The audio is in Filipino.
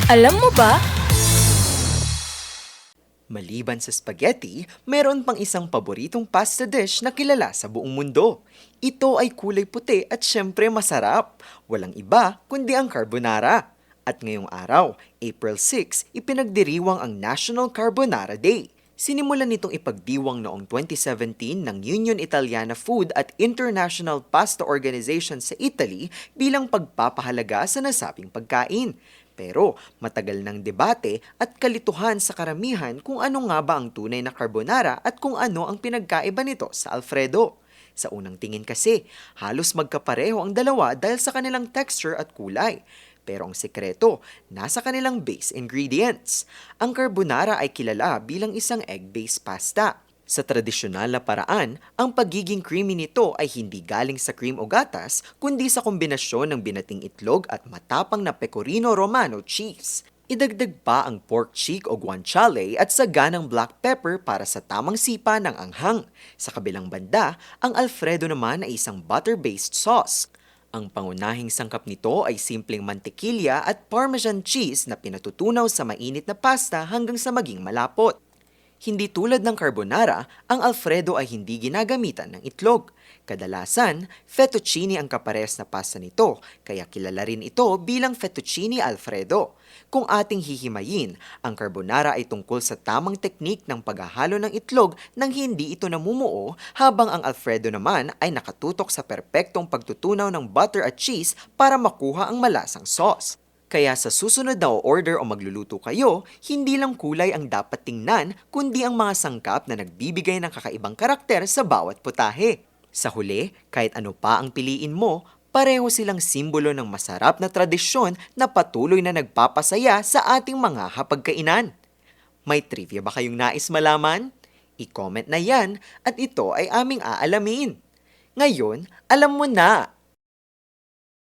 Alam mo ba? Maliban sa spaghetti, meron pang isang paboritong pasta dish na kilala sa buong mundo. Ito ay kulay puti at syempre masarap. Walang iba kundi ang carbonara. At ngayong araw, April 6, ipinagdiriwang ang National Carbonara Day. Sinimulan nitong ipagdiwang noong 2017 ng Union Italiana Food at International Pasta Organization sa Italy bilang pagpapahalaga sa nasabing pagkain. Pero matagal ng debate at kalituhan sa karamihan kung ano nga ba ang tunay na carbonara at kung ano ang pinagkaiba nito sa Alfredo. Sa unang tingin kasi, halos magkapareho ang dalawa dahil sa kanilang texture at kulay. Pero ang sekreto, nasa kanilang base ingredients. Ang carbonara ay kilala bilang isang egg-based pasta. Sa tradisyonal na paraan, ang pagiging creamy nito ay hindi galing sa cream o gatas, kundi sa kombinasyon ng binating itlog at matapang na pecorino romano cheese. Idagdag pa ang pork cheek o guanciale at saganang black pepper para sa tamang sipa ng anghang. Sa kabilang banda, ang Alfredo naman ay isang butter-based sauce. Ang pangunahing sangkap nito ay simpleng mantikilya at parmesan cheese na pinatutunaw sa mainit na pasta hanggang sa maging malapot. Hindi tulad ng carbonara, ang Alfredo ay hindi ginagamitan ng itlog. Kadalasan, fettuccine ang kapares na pasta nito, kaya kilala rin ito bilang fettuccine Alfredo. Kung ating hihimayin, ang carbonara ay tungkol sa tamang teknik ng paghahalo ng itlog nang hindi ito namumuo, habang ang Alfredo naman ay nakatutok sa perpektong pagtutunaw ng butter at cheese para makuha ang malasang sauce. Kaya sa susunod na o-order o magluluto kayo, hindi lang kulay ang dapat tingnan, kundi ang mga sangkap na nagbibigay ng kakaibang karakter sa bawat putahe. Sa huli, kahit ano pa ang piliin mo, pareho silang simbolo ng masarap na tradisyon na patuloy na nagpapasaya sa ating mga hapagkainan. May trivia ba kayong nais malaman? I-comment na yan at ito ay aming aalamin. Ngayon, alam mo na!